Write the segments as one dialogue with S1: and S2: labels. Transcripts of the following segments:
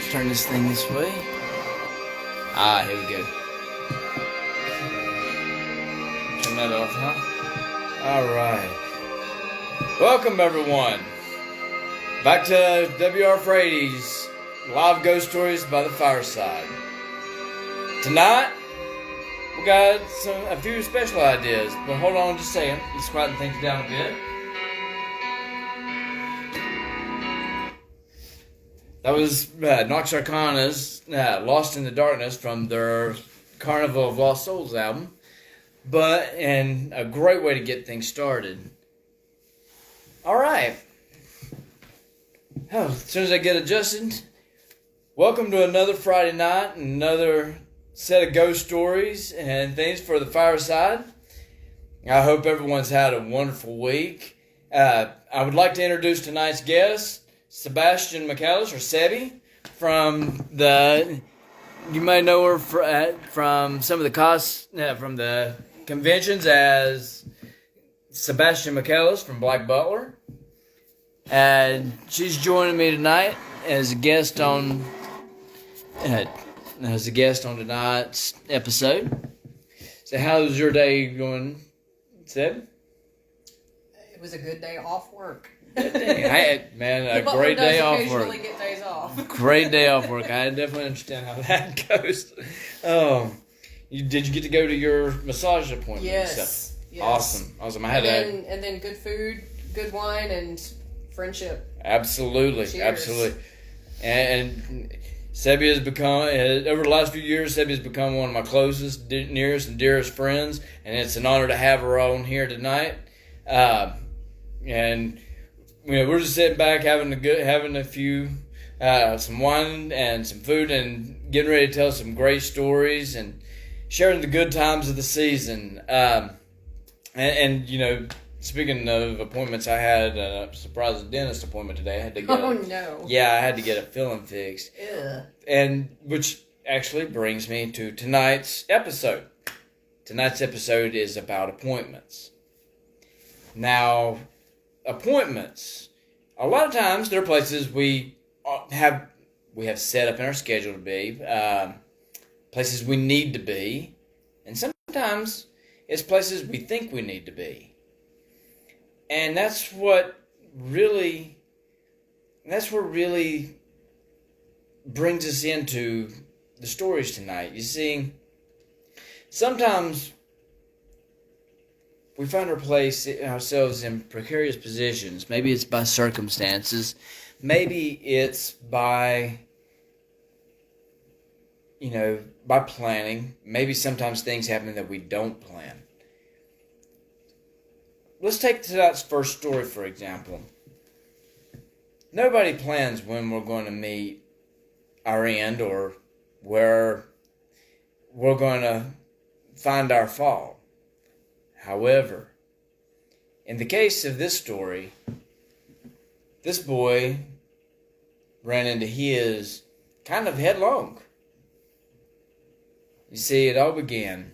S1: turn this thing this way. Ah, here we go. Turn that off, huh? Alright. Welcome, everyone. Back to W.R. Frady's Live Ghost Stories by the Fireside. Tonight, we got a few special ideas, but hold on just a second. Let's quieten things down a bit. That was Nox Arcana's Lost in the Darkness from their Carnival of Lost Souls album. And a great way to get things started. Alright. As soon as I get adjusted, welcome to another Friday night, another set of ghost stories and things for the Fireside. I hope everyone's had a wonderful week. I would like to introduce tonight's guest, Sebastian McAllis, or Sebi, you may know her from some of the conventions as Sebastian McAllis from Black Butler. And she's joining me tonight as a guest on tonight's episode. So how's your day going, Seb?
S2: It was a good day off work.
S1: A great day off work.
S2: Occasionally get days off.
S1: Great day off work. I definitely understand how that goes. Did you get to go to your massage appointment?
S2: Yes.
S1: Awesome.
S2: And then good food, good wine, and friendship.
S1: Absolutely.
S2: Cheers.
S1: Absolutely. And Sebi has become, over the last few years, Sebi has become one of my closest, nearest, and dearest friends, and it's an honor to have her on here tonight. And we're just sitting back having a few, some wine and some food, and getting ready to tell some great stories and sharing the good times of the season. Speaking of appointments, I had a surprise dentist appointment today. I had to get Yeah, I had to get a filling fixed.
S2: Ugh.
S1: And which actually brings me to tonight's episode. Tonight's episode is about appointments. Now, appointments. A lot of times, there are places we have set up in our schedule to be, places we need to be, and sometimes it's places we think we need to be. And that's what really brings us into the stories tonight. You see, sometimes we find ourselves in precarious positions. Maybe it's by circumstances. Maybe it's by planning. Maybe sometimes things happen that we don't plan. Let's take tonight's first story, for example. Nobody plans when we're going to meet our end or where we're going to find our fall. However, in the case of this story, this boy ran into his kind of headlong. You see, it all began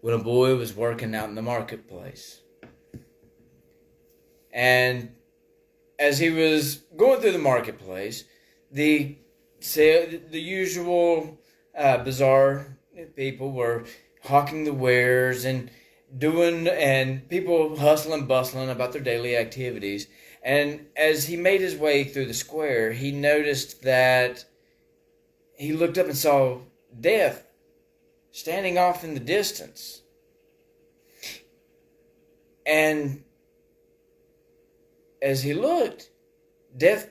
S1: when a boy was working out in the marketplace. And as he was going through the marketplace, the usual bizarre people were hawking the wares and people hustling, bustling about their daily activities. And as he made his way through the square, he noticed that he looked up and saw Death standing off in the distance. And as he looked, Death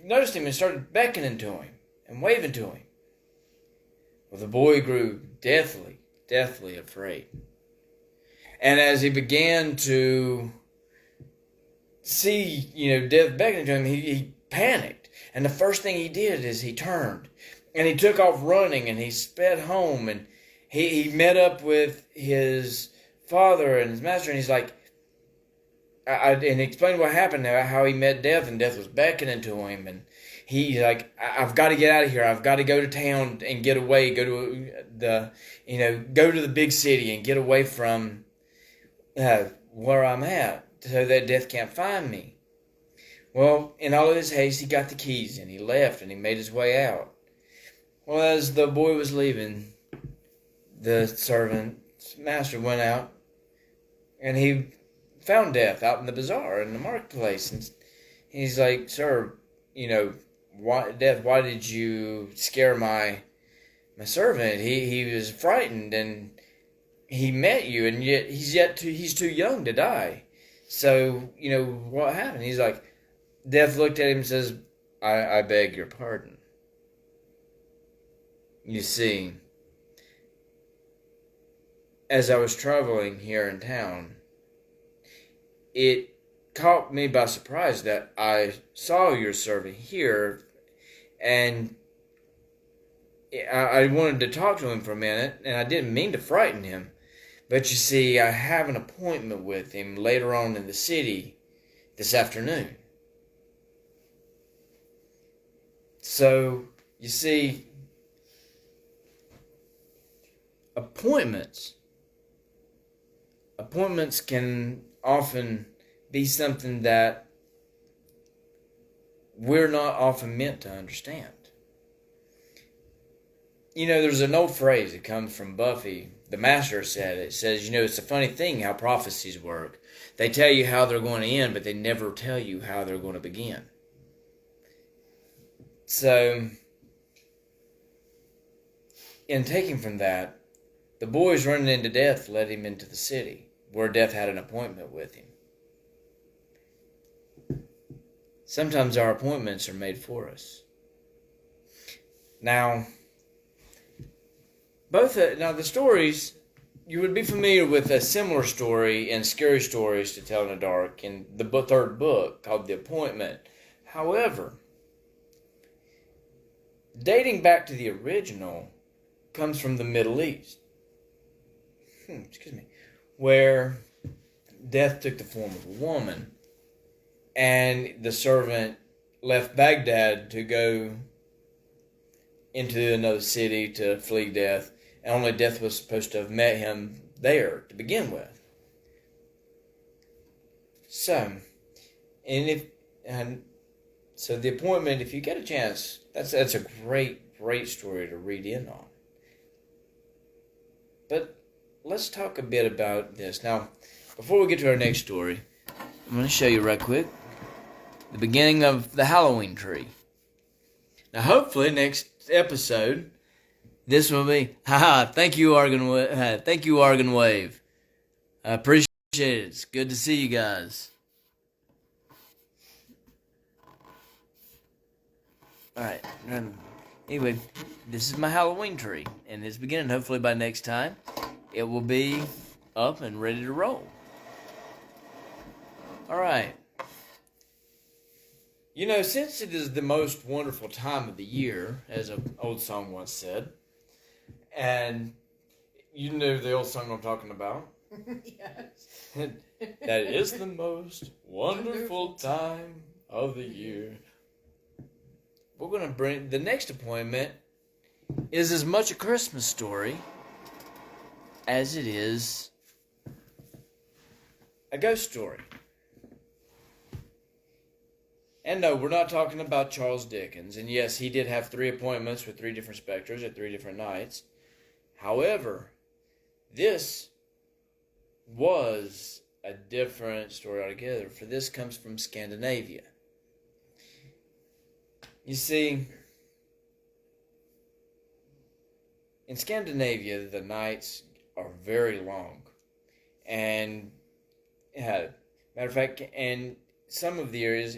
S1: noticed him and started beckoning to him and waving to him. Well, the boy grew deathly afraid. And as he began to see, Death beckoning to him, he panicked. And the first thing he did is he turned. And he took off running, and he sped home, and he met up with his father and his master, and he's like, and he explained what happened, how he met Death, and Death was beckoning to him, and he's like, I've got to get out of here. I've got to go to town and get away, go to the big city and get away from where I'm at so that Death can't find me. Well, in all of his haste, he got the keys and he left and he made his way out. Well, as the boy was leaving, the servant's master went out and he found Death out in the bazaar, in the marketplace. And he's like, "Sir, Death, why did you scare my servant? He was frightened and he met you, and yet he's too young to die. So, what happened?" He's like, Death looked at him and says, I beg your pardon. You see, as I was traveling here in town, it caught me by surprise that I saw your servant here, and I wanted to talk to him for a minute, and I didn't mean to frighten him. But you see, I have an appointment with him later on in the city this afternoon. So, you see, appointments can often be something that we're not often meant to understand. There's an old phrase that comes from Buffy. The master said it. It says, it's a funny thing how prophecies work. They tell you how they're going to end, but they never tell you how they're going to begin. So, in taking from that, the boys running into Death led him into the city, where Death had an appointment with him. Sometimes our appointments are made for us. Now, the stories, you would be familiar with a similar story in Scary Stories to Tell in the Dark in the third book called The Appointment. However, dating back to the original comes from the Middle East. Where Death took the form of a woman, and the servant left Baghdad to go into another city to flee Death, and only Death was supposed to have met him there to begin with. So, so the appointment, if you get a chance, that's a great story to read in on. But let's talk a bit about this. Now, before we get to our next story, I'm going to show you right quick the beginning of the Halloween tree. Now, hopefully, next episode, this will be, thank you, Argon Wave. I appreciate it. It's good to see you guys. Alright, anyway, this is my Halloween tree, and it's beginning. Hopefully by next time, it will be up and ready to roll. Alright. Since it is the most wonderful time of the year, as an old song once said, and you know the old song I'm talking about?
S2: Yes.
S1: That is the most wonderful time of the year. We're going to bring the next appointment is as much a Christmas story as it is a ghost story. And no, we're not talking about Charles Dickens. And yes, he did have 3 appointments with 3 different specters at 3 different nights. However, this was a different story altogether, for this comes from Scandinavia. You see, in Scandinavia, the nights are very long. And, matter of fact, in some of the areas,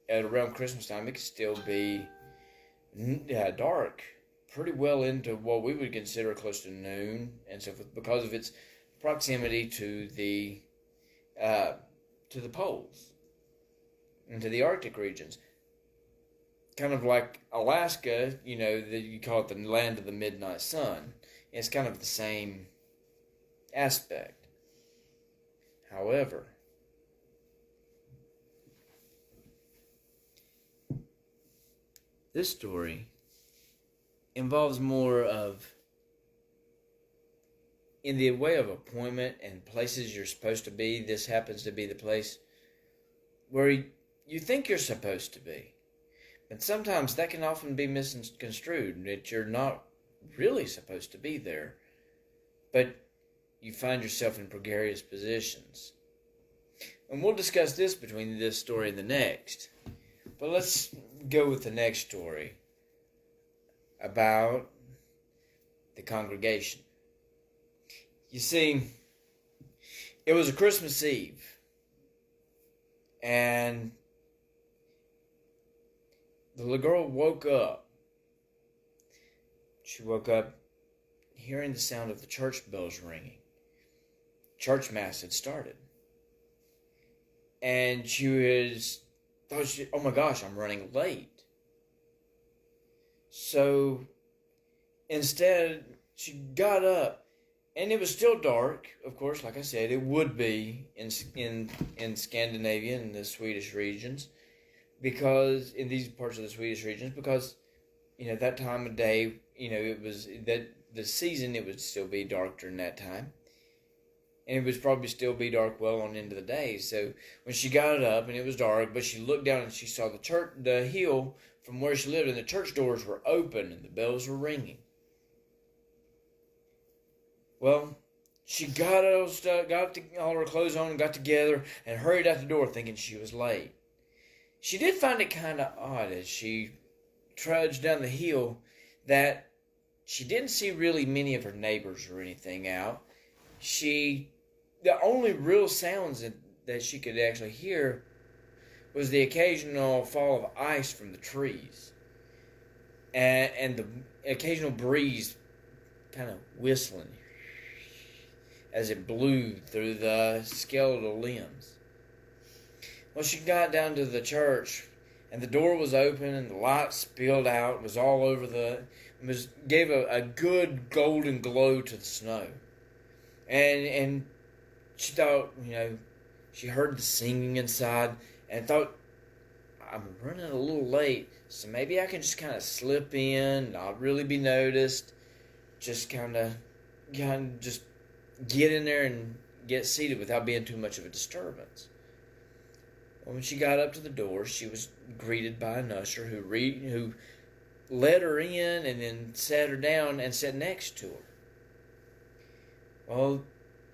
S1: at around Christmas time, it can still be dark, pretty well into what we would consider close to noon, and so forth, because of its proximity to the poles and to the Arctic regions. Kind of like Alaska, you call it the land of the midnight sun. It's kind of the same aspect. However, this story involves more of, in the way of appointment and places you're supposed to be, this happens to be the place where you think you're supposed to be. And sometimes that can often be misconstrued, that you're not really supposed to be there. But you find yourself in precarious positions. And we'll discuss this between this story and the next. But let's go with the next story about the congregation. You see, it was a Christmas Eve, and the little girl woke up. She woke up hearing the sound of the church bells ringing. Church mass had started. And she thought, oh my gosh, I'm running late. So instead, she got up, and it was still dark. Of course, like I said, it would be in Scandinavian, in the Swedish regions, because in these parts of the Swedish regions, because that time of day, it was that the season, it would still be dark during that time. And it would probably still be dark well on into the day. So when she got up and it was dark, but she looked down and she saw the hill from where she lived, and the church doors were open and the bells were ringing. Well, she got all her clothes on and got together and hurried out the door thinking she was late. She did find it kind of odd as she trudged down the hill that she didn't see really many of her neighbors or anything out. The only real sounds that she could actually hear was the occasional fall of ice from the trees and the occasional breeze kind of whistling as it blew through the skeletal limbs. Well, she got down to the church, and the door was open, and the light spilled out. It was all over gave a good golden glow to the snow. And she thought, she heard the singing inside and thought, I'm running a little late, so maybe I can just kind of slip in, not really be noticed, just kind of just get in there and get seated without being too much of a disturbance. Well, when she got up to the door, she was greeted by an usher who led her in and then sat her down and sat next to her. Well,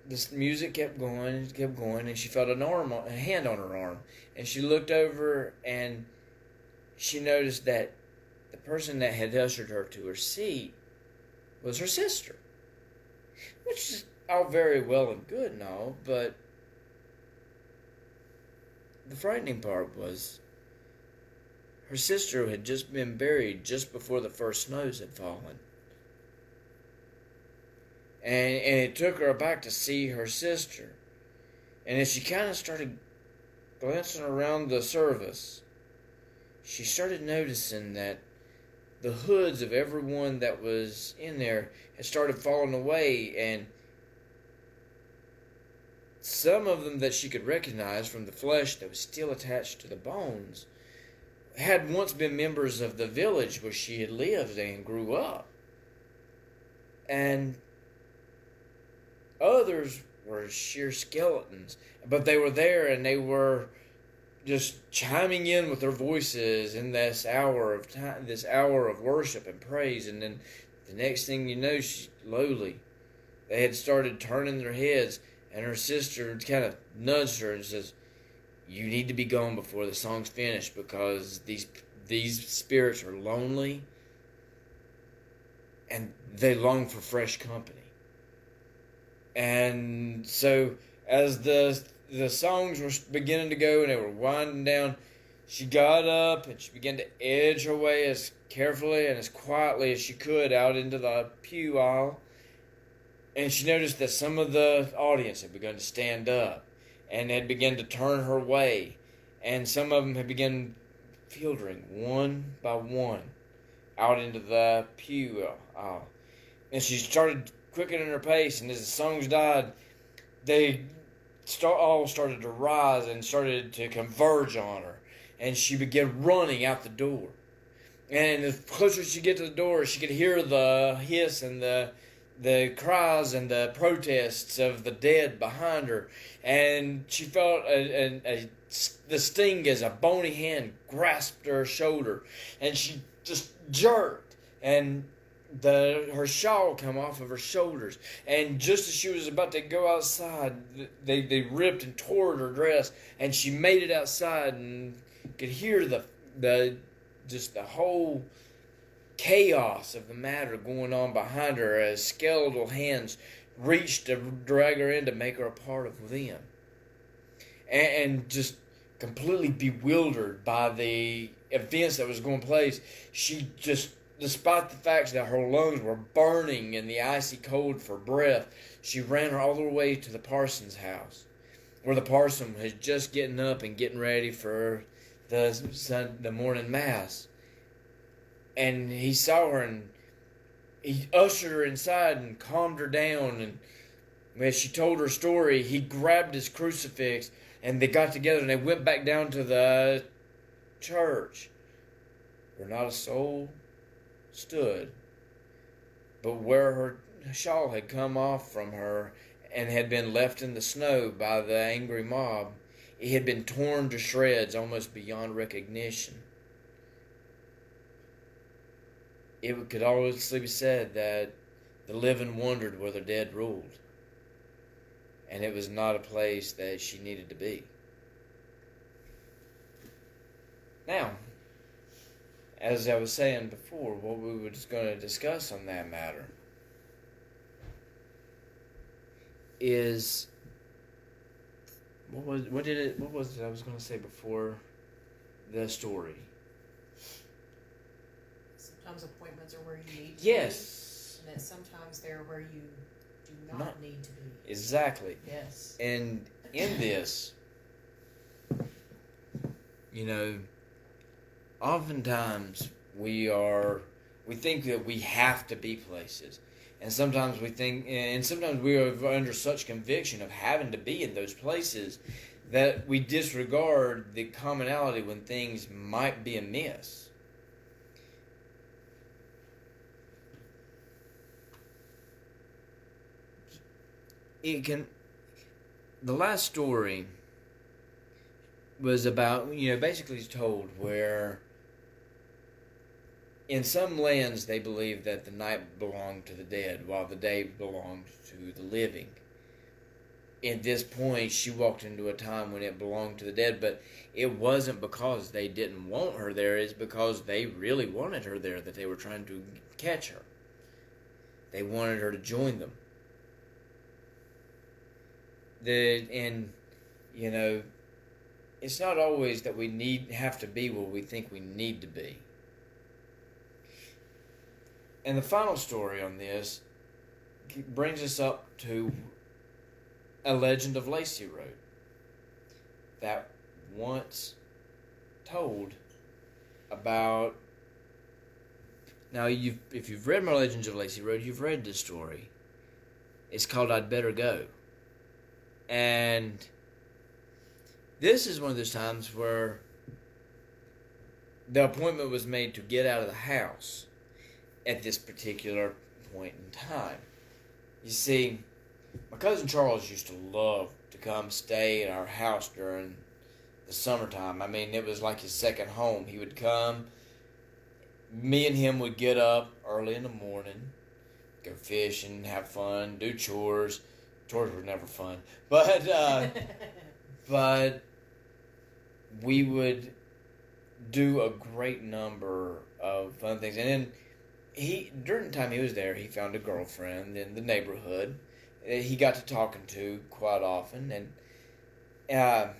S1: this music kept going, and she felt a hand on her arm. And she looked over, and she noticed that the person that had ushered her to her seat was her sister. Which is all very well and good and all, but the frightening part was her sister had just been buried just before the first snows had fallen. And it took her aback to see her sister. And as she kind of started glancing around the service, she started noticing that the hoods of everyone that was in there had started falling away, and some of them that she could recognize from the flesh that was still attached to the bones had once been members of the village where she had lived and grew up. And others were sheer skeletons, but they were there and they were just chiming in with their voices in this hour of time, this hour of worship and praise. And then the next thing you know, they had started turning their heads, and her sister kind of nudged her and says, "You need to be gone before the song's finished, because these spirits are lonely and they long for fresh company." And so as the songs were beginning to go and they were winding down, she got up and she began to edge her way as carefully and as quietly as she could out into the pew aisle. And she noticed that some of the audience had begun to stand up and had begun to turn her way. And some of them had begun filtering one by one out into the pew aisle. And she started quickening her pace, and as the songs died, they all started to rise and started to converge on her. And she began running out the door. And the closer she get to the door, she could hear the hiss and the the cries and the protests of the dead behind her, and she felt the sting as a bony hand grasped her shoulder, and she just jerked, and her shawl come off of her shoulders, and just as she was about to go outside, they ripped and tore her dress, and she made it outside and could hear the just the whole chaos of the matter going on behind her as skeletal hands reached to drag her in to make her a part of them. And just completely bewildered by the events that was going place, she just, despite the fact that her lungs were burning in the icy cold for breath, she ran all the way to the parson's house, where the parson was just getting up and getting ready for the morning mass. And he saw her, and he ushered her inside and calmed her down. And as she told her story, he grabbed his crucifix, and they got together and they went back down to the church, where not a soul stood, but where her shawl had come off from her and had been left in the snow by the angry mob, it had been torn to shreds almost beyond recognition. It could honestly be said that the living wondered where the dead ruled, and it was not a place that she needed to be. Now, as I was saying before, what we were just going to discuss on that matter is what was it I was going to say before the story?
S2: Sometimes appointments are where you need to
S1: Yes.
S2: be. And that sometimes they're where you do not need to be.
S1: Exactly.
S2: Yes.
S1: And in this, oftentimes we think that we have to be places. And sometimes we are under such conviction of having to be in those places that we disregard the commonality when things might be amiss. The last story was about, basically told where in some lands they believe that the night belonged to the dead while the day belonged to the living. At this point, she walked into a time when it belonged to the dead, but it wasn't because they didn't want her there. It's because they really wanted her there that they were trying to catch her. They wanted her to join them. It's not always that we have to be where we think we need to be. And the final story on this brings us up to a legend of Lacy Road that once told about. Now, if you've read my Legends of Lacy Road, you've read this story. It's called I'd Better Go. And this is one of those times where the appointment was made to get out of the house at this particular point in time. You see, my cousin Charles used to love to come stay at our house during the summertime. I mean, it was like his second home. He would come, me and him would get up early in the morning, go fishing, have fun, do chores. Chores were never fun, but we would do a great number of fun things. And then during the time he was there, he found a girlfriend in the neighborhood that he got to talking to quite often, and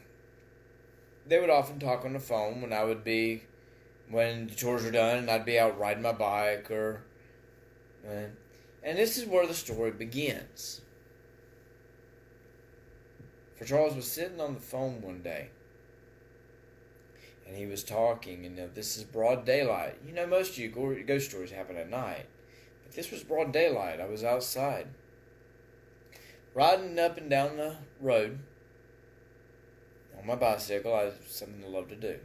S1: they would often talk on the phone when the chores were done, and I'd be out riding my bike and this is where the story begins. For Charles was sitting on the phone one day, and he was talking, and this is broad daylight. Most of you ghost stories happen at night, but this was broad daylight. I was outside, riding up and down the road on my bicycle. It's something I love to do.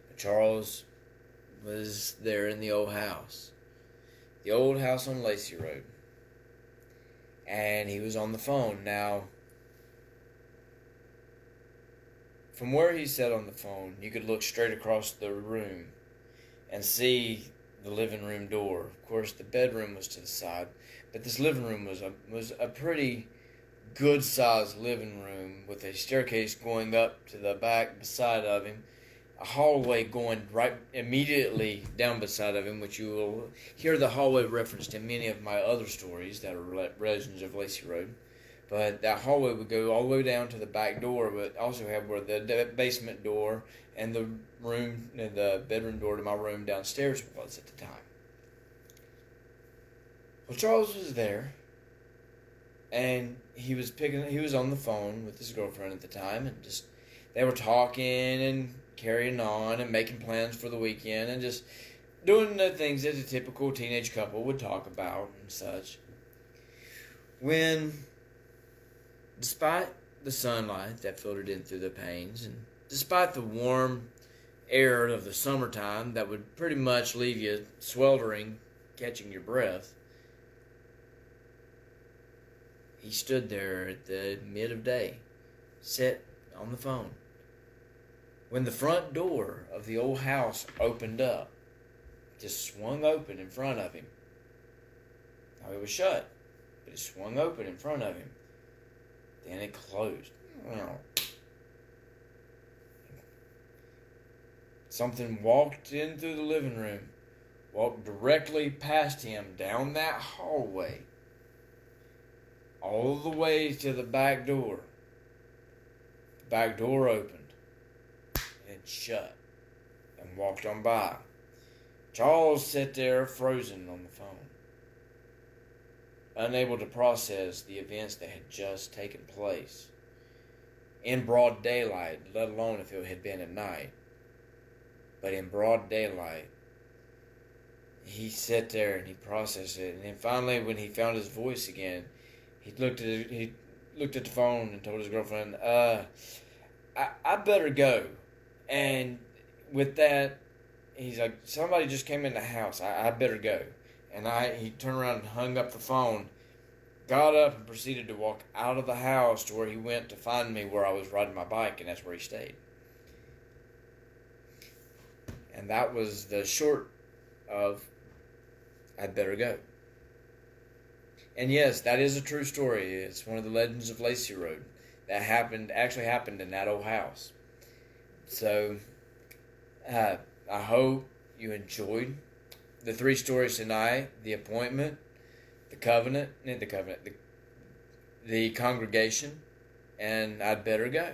S1: But Charles was there in the old house on Lacy Road. and he was on the phone. Now, from where he sat on the phone, you could look straight across the room and see the living room door. Of course, the bedroom was to the side, but this living room was a pretty good-sized living room with a staircase going up to the back beside of him, a hallway going right immediately down beside of him, which you will hear the hallway referenced in many of my other stories that are Legends of Lacy Road. But that hallway would go all the way down to the back door, but also have where the basement door and the room and the bedroom door to my room downstairs was at the time. Well, Charles was there, and he was on the phone with his girlfriend at the time, and just they were talking and carrying on and making plans for the weekend and just doing the things that a typical teenage couple would talk about and such. When, despite the sunlight that filtered in through the panes, and despite the warm air of the summertime that would pretty much leave you sweltering, catching your breath, he stood there at the mid of day, set on the phone. When the front door of the old house opened up, just swung open in front of him. Now it was shut, but it swung open in front of him. Then it closed. Something walked in through the living room, walked directly past him down that hallway, all the way to the back door. The back door opened and shut and walked on by. Charles sat there frozen on the phone, unable to process the events that had just taken place in broad daylight, let alone if it had been at night. But in broad daylight, he sat there and he processed it. And then finally, when he found his voice again, he looked at the phone and told his girlfriend, I better go. And with that, he's like, somebody just came in the house. I better go. And he turned around and hung up the phone, got up and proceeded to walk out of the house to where he went to find me where I was riding my bike, and that's where he stayed. And that was the short of, I'd better go. And yes, that is a true story. It's one of the Legends of Lacy Road that actually happened in that old house. So, I hope you enjoyed the 3 stories tonight: the appointment, the congregation, and I'd better go.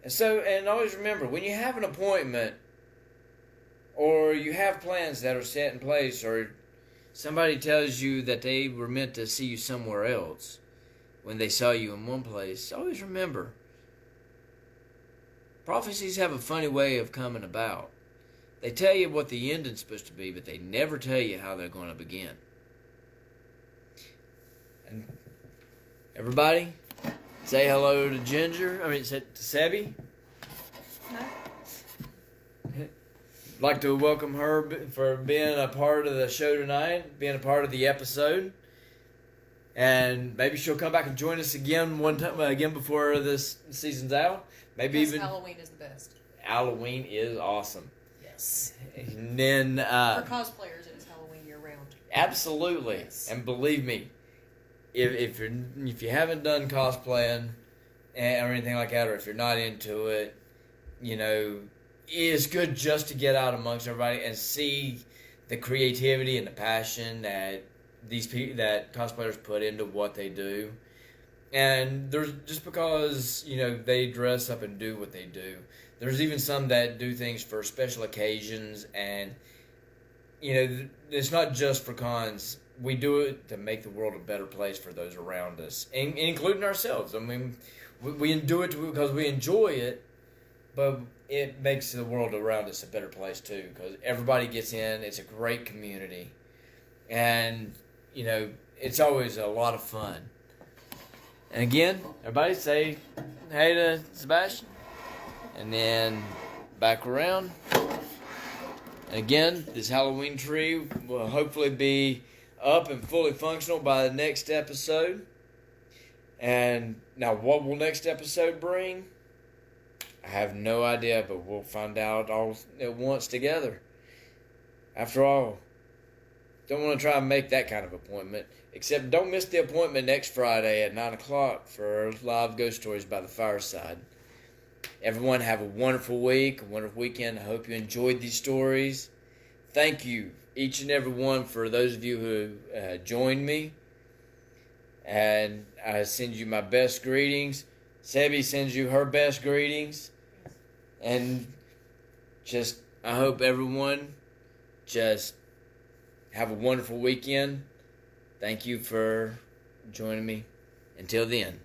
S1: And always remember, when you have an appointment, or you have plans that are set in place, or somebody tells you that they were meant to see you somewhere else when they saw you in one place, always remember, prophecies have a funny way of coming about. They tell you what the ending's supposed to be, but they never tell you how they're going to begin. And everybody, say hello to Ginger. To Sebby.
S2: Hi.
S1: I'd like to welcome her for being a part of the show tonight, being a part of the episode. And maybe she'll come back and join us again before this season's out. Maybe even
S2: Halloween is the best.
S1: Halloween is awesome.
S2: Yes.
S1: And then
S2: for cosplayers, it is Halloween year round.
S1: Absolutely.
S2: Yes.
S1: And believe me, if you haven't done cosplaying or anything like that, or if you're not into it, it's good just to get out amongst everybody and see the creativity and the passion that that cosplayers put into what they do. And there's just because they dress up and do what they do. There's even some that do things for special occasions, and it's not just for cons. We do it to make the world a better place for those around us, including ourselves. I mean, we do it because we enjoy it, but it makes the world around us a better place too, because everybody gets in. It's a great community, and it's always a lot of fun. And again, everybody say hey to Sebastian, and then back around. And again, this Halloween tree will hopefully be up and fully functional by the next episode. And now, what will next episode bring? I have no idea, but we'll find out all at once together. After all, don't want to try and make that kind of appointment. Except don't miss the appointment next Friday at 9 o'clock for live ghost stories by the Fireside. Everyone have a wonderful week, a wonderful weekend. I hope you enjoyed these stories. Thank you, each and every one, for those of you who joined me. And I send you my best greetings. Sebi sends you her best greetings. And just, I hope everyone just have a wonderful weekend. Thank you for joining me. Until then.